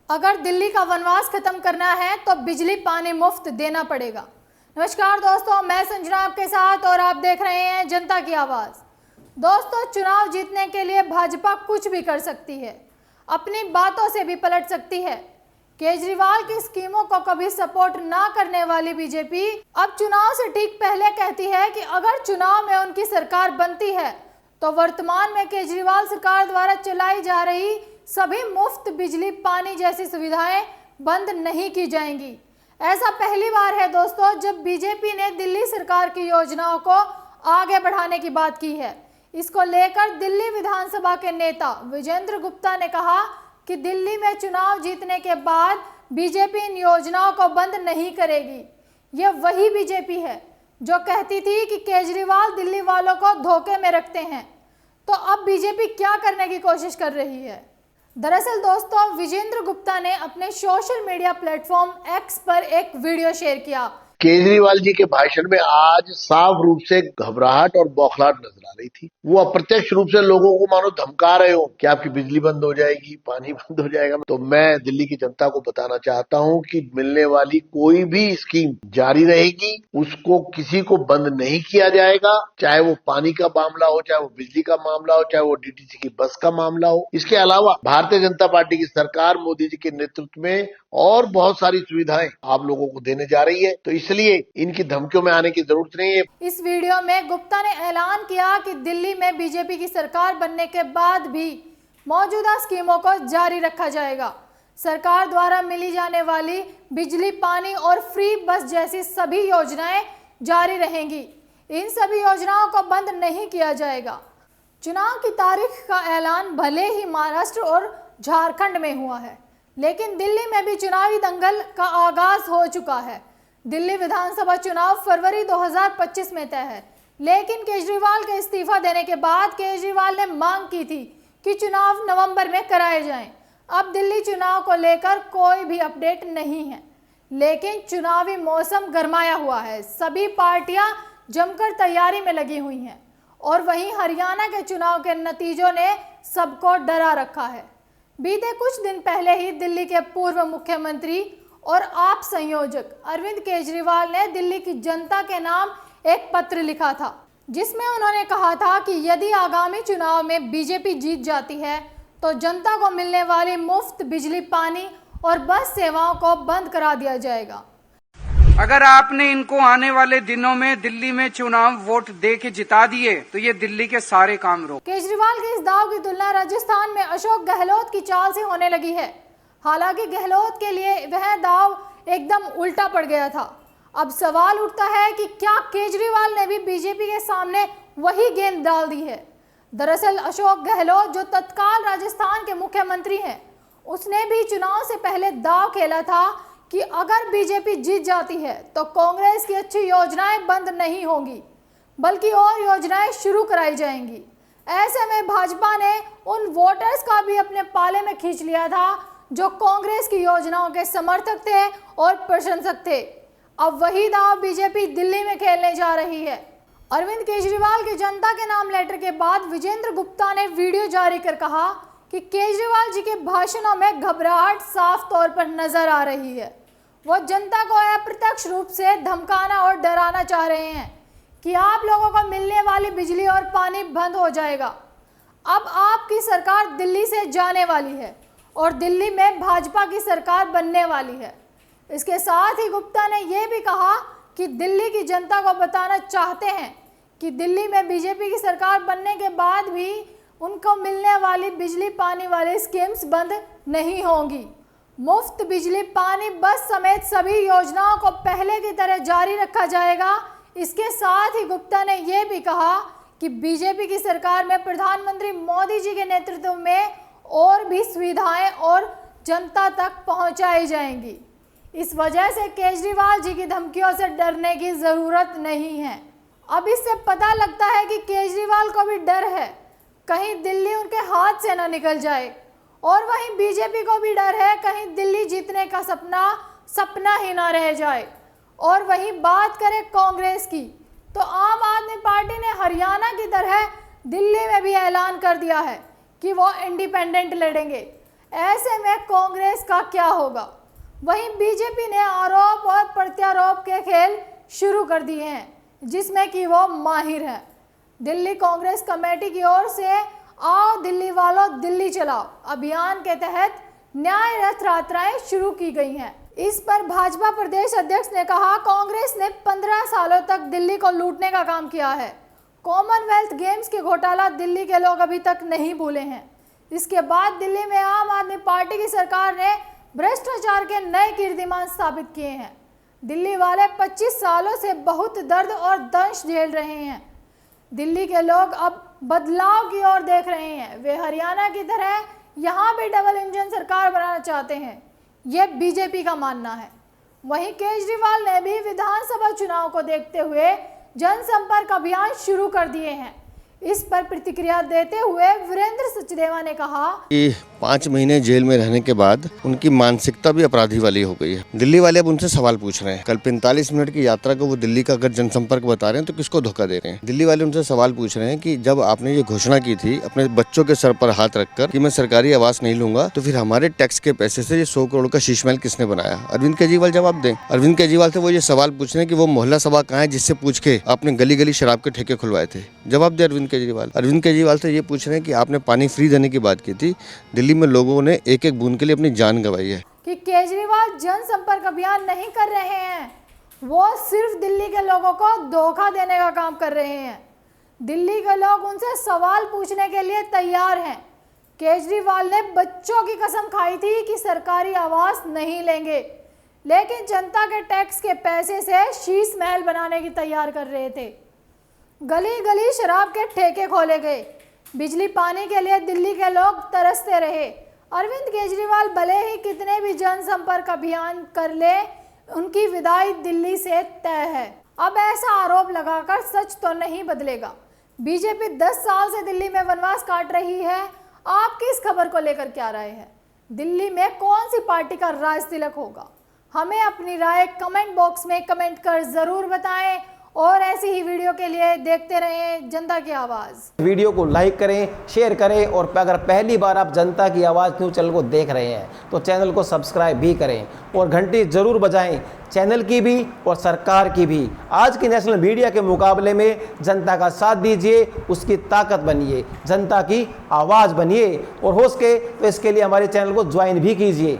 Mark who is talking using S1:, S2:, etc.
S1: अगर दिल्ली का वनवास खत्म करना है तो बिजली पानी मुफ्त देना पड़ेगा। नमस्कार दोस्तों, मैं संजना आपके साथ और आप देख रहे हैं जनता की आवाज़। दोस्तों, चुनाव जीतने के लिए भाजपा कुछ भी कर सकती है, अपनी बातों से भी पलट सकती है। केजरीवाल की स्कीमों को कभी सपोर्ट ना करने वाली बीजेपी अब चुनाव से ठीक पहले कहती है कि अगर चुनाव में उनकी सरकार बनती है तो वर्तमान में केजरीवाल सरकार द्वारा चलाई जा रही सभी मुफ्त बिजली पानी जैसी सुविधाएं बंद नहीं की जाएंगी। ऐसा पहली बार है दोस्तों जब बीजेपी ने दिल्ली सरकार की योजनाओं को आगे बढ़ाने की बात की है। इसको लेकर दिल्ली विधानसभा के नेता विजेंद्र गुप्ता ने कहा कि दिल्ली में चुनाव जीतने के बाद बीजेपी इन योजनाओं को बंद नहीं करेगी। यह वही बीजेपी है जो कहती थी कि केजरीवाल दिल्ली वालों को धोखे में रखते हैं। तो अब बीजेपी क्या करने की कोशिश कर रही है? दरअसल दोस्तों, विजेंद्र गुप्ता ने अपने सोशल मीडिया प्लेटफॉर्म एक्स पर एक वीडियो शेयर किया।
S2: केजरीवाल जी के भाषण में आज साफ रूप से घबराहट और बौखलाहट नजर आ रही थी। वो अप्रत्यक्ष रूप से लोगों को मानो धमका रहे हो कि आपकी बिजली बंद हो जाएगी, पानी बंद हो जाएगा। तो मैं दिल्ली की जनता को बताना चाहता हूं कि मिलने वाली कोई भी स्कीम जारी रहेगी, उसको किसी को बंद नहीं किया जाएगा। चाहे वो पानी का मामला हो, चाहे वो बिजली का मामला हो, चाहे वो डीटीसी की बस का मामला हो। इसके अलावा भारतीय जनता पार्टी की सरकार मोदी जी के नेतृत्व में और बहुत सारी सुविधाएं आप लोगों को देने जा रही है। तो इसलिए इनकी धमकियों में आने की जरूरत नहीं है।
S1: इस वीडियो में गुप्ता ने ऐलान किया कि दिल्ली में बीजेपी की सरकार बनने के बाद भी मौजूदा स्कीमों को जारी रखा जाएगा। सरकार द्वारा मिली जाने वाली बिजली, पानी और फ्री बस जैसी सभी योजनाएं जारी रहेंगी। इन सभी योजनाओं को बंद नहीं किया जाएगा। चुनाव की तारीख का ऐलान भले ही महाराष्ट्र और झारखंड में हुआ है, लेकिन दिल्ली में भी चुनावी दंगल का आगाज हो चुका है। दिल्ली विधानसभा चुनाव फरवरी 2025 में तय है, लेकिन केजरीवाल के इस्तीफा देने के बाद केजरीवाल ने मांग की थी कि चुनाव नवंबर में कराए जाएं। अब दिल्ली चुनाव को लेकर कोई भी अपडेट नहीं है, लेकिन चुनावी मौसम गरमाया हुआ है। सभी पार्टियां जमकर तैयारी में लगी हुई हैं और वहीं हरियाणा के चुनाव के नतीजों ने सबको डरा रखा है। बीते कुछ दिन पहले ही दिल्ली के पूर्व मुख्यमंत्री और आप संयोजक अरविंद केजरीवाल ने दिल्ली की जनता के नाम एक पत्र लिखा था, जिसमें उन्होंने कहा था कि यदि आगामी चुनाव में बीजेपी जीत जाती है तो जनता को मिलने वाली मुफ्त बिजली, पानी और बस सेवाओं को बंद करा दिया जाएगा।
S3: अगर आपने इनको आने वाले दिनों में दिल्ली में चुनाव वोट दे के जिता दिए तो ये दिल्ली के सारे काम रोक।
S1: केजरीवाल के इस दाव की तुलना राजस्थान में अशोक गहलोत की चाल से होने लगी है। हालांकि गहलोत के लिए वह दाव एकदम उल्टा पड़ गया था। अब सवाल उठता है कि क्या केजरीवाल ने भी बीजेपी के सामने वही गेंद डाल दी है? दरअसल अशोक गहलोत, जो तत्काल राजस्थान के मुख्यमंत्री हैं, उसने भी चुनाव से पहले दाव खेला था कि अगर बीजेपी जीत जाती है तो कांग्रेस की अच्छी योजनाएं बंद नहीं होंगी, बल्कि और योजनाएं शुरू कराई जाएंगी। ऐसे में भाजपा ने उन वोटर्स का भी अपने पाले में खींच लिया था जो कांग्रेस की योजनाओं के समर्थक थे और प्रशंसक थे। अब वही दाव बीजेपी दिल्ली में खेलने जा रही है। अरविंद केजरीवाल के जनता के नाम लेटर के बाद विजेंद्र गुप्ता ने वीडियो जारी कर कहा कि केजरीवाल जी के भाषणों में घबराहट साफ तौर पर नजर आ रही है। वो जनता को अप्रत्यक्ष रूप से धमकाना और डराना चाह रहे हैं कि आप लोगों को मिलने वाली बिजली और पानी बंद हो जाएगा। अब आपकी सरकार दिल्ली से जाने वाली है और दिल्ली में भाजपा की सरकार बनने वाली है। इसके साथ ही गुप्ता ने यह भी कहा कि दिल्ली की जनता को बताना चाहते हैं कि दिल्ली में बीजेपी की सरकार बनने के बाद भी उनको मिलने वाली बिजली, पानी वाली स्कीम्स बंद नहीं होंगी। मुफ्त बिजली, पानी, बस समेत सभी योजनाओं को पहले की तरह जारी रखा जाएगा। इसके साथ ही गुप्ता ने यह भी कहा कि बीजेपी की सरकार में प्रधानमंत्री मोदी जी के नेतृत्व में और भी सुविधाएं और जनता तक पहुंचाई जाएंगी। इस वजह से केजरीवाल जी की धमकियों से डरने की जरूरत नहीं है। अब इससे पता लगता है कि केजरीवाल को भी डर है कहीं दिल्ली उनके हाथ से ना निकल जाए, और वहीं बीजेपी को भी डर है कहीं दिल्ली जीतने का सपना ही ना रह जाए। और वहीं बात करें कांग्रेस की, तो आम आदमी पार्टी ने हरियाणा की तरह दिल्ली में भी ऐलान कर दिया है कि वो इंडिपेंडेंट लड़ेंगे। ऐसे में कांग्रेस का क्या होगा? वहीं बीजेपी ने आरोप और प्रत्यारोप के खेल शुरू कर दिए हैं, जिसमें कि वो माहिर है। दिल्ली कांग्रेस कमेटी की ओर से आओ दिल्ली वालों दिल्ली चलाओ अभियान के तहत न्याय रथ यात्राएं शुरू की गई हैं। इस पर भाजपा प्रदेश अध्यक्ष ने कहा, कांग्रेस ने 15 सालों तक दिल्ली को लूटने का काम किया है। कॉमनवेल्थ गेम्स के घोटाला दिल्ली के लोग अभी तक नहीं भूले हैं। इसके बाद दिल्ली में आम आदमी पार्टी की सरकार ने भ्रष्टाचार के नए कीर्तिमान स्थापित किए हैं। दिल्ली वाले 25 सालों से बहुत दर्द और दंश झेल रहे हैं। दिल्ली के लोग अब बदलाव की ओर देख रहे हैं। वे हरियाणा की तरह यहाँ भी डबल इंजन सरकार बनाना चाहते हैं, ये बीजेपी का मानना है। वहीं केजरीवाल ने भी विधानसभा चुनाव को देखते हुए जनसंपर्क अभियान शुरू कर दिए हैं। इस पर प्रतिक्रिया देते हुए वीरेंद्र सचदेवा ने कहा
S4: कि 5 महीने जेल में रहने के बाद उनकी मानसिकता भी अपराधी वाली हो गई है। दिल्ली वाले अब उनसे सवाल पूछ रहे हैं। कल 45 मिनट की यात्रा को वो दिल्ली का अगर जनसंपर्क बता रहे हैं तो किसको धोखा दे रहे हैं? दिल्ली वाले उनसे सवाल पूछ रहे हैं कि जब आपने ये घोषणा की थी अपने बच्चों के सर पर हाथ रखकर कि मैं सरकारी आवास नहीं लूंगा, तो फिर हमारे टैक्स के पैसे से ये 100 करोड़ का शीश महल किसने बनाया? अरविंद केजरीवाल जवाब दें। अरविंद केजरीवाल से वो ये सवाल पूछ रहे हैं कि वो मोहल्ला सभा कहाँ है जिससे पूछ के आपने गली गली शराब के ठेके खुलवाए थे? जवाब दे अरविंद केजरीवाल। अरविंद केजरीवाल से ये पूछ रहे हैं कि आपने पानी फ्री देने की बात की थी, दिल्ली में लोगों ने एक एक बूंद के लिए अपनी जान गंवाई है।
S1: कि केजरीवाल जनसंपर्क अभियान नहीं कर रहे हैं, वो सिर्फ दिल्ली के लोगों को धोखा देने का काम कर रहे हैं। दिल्ली के लोग उनसे सवाल पूछने के लिए तैयार हैं। केजरीवाल ने बच्चों की कसम खाई थी कि सरकारी आवास नहीं लेंगे, लेकिन जनता के टैक्स के पैसे से शीश महल बनाने की तैयार कर रहे थे। गली गली शराब के ठेके खोले गए। बिजली पानी के लिए दिल्ली के लोग तरसते रहे। अरविंद केजरीवाल भले ही कितने भी जनसंपर्क अभियान कर ले, उनकी विदाई दिल्ली से तय है। अब ऐसा आरोप लगाकर सच तो नहीं बदलेगा। बीजेपी 10 साल से दिल्ली में वनवास काट रही है। आपकी इस खबर को लेकर क्या राय है? दिल्ली में कौन सी पार्टी का राज तिलक होगा? हमें अपनी राय कमेंट बॉक्स में कमेंट कर जरूर बताएं और ऐसी ही वीडियो के लिए देखते रहें जनता की आवाज़।
S5: वीडियो को लाइक करें, शेयर करें और अगर पहली बार आप जनता की आवाज़ न्यूज़ चैनल को देख रहे हैं तो चैनल को सब्सक्राइब भी करें और घंटी ज़रूर बजाएं, चैनल की भी और सरकार की भी। आज की नेशनल मीडिया के मुकाबले में जनता का साथ दीजिए, उसकी ताकत बनिए, जनता की आवाज़ बनिए और हो सके तो इसके लिए हमारे चैनल को ज्वाइन भी कीजिए।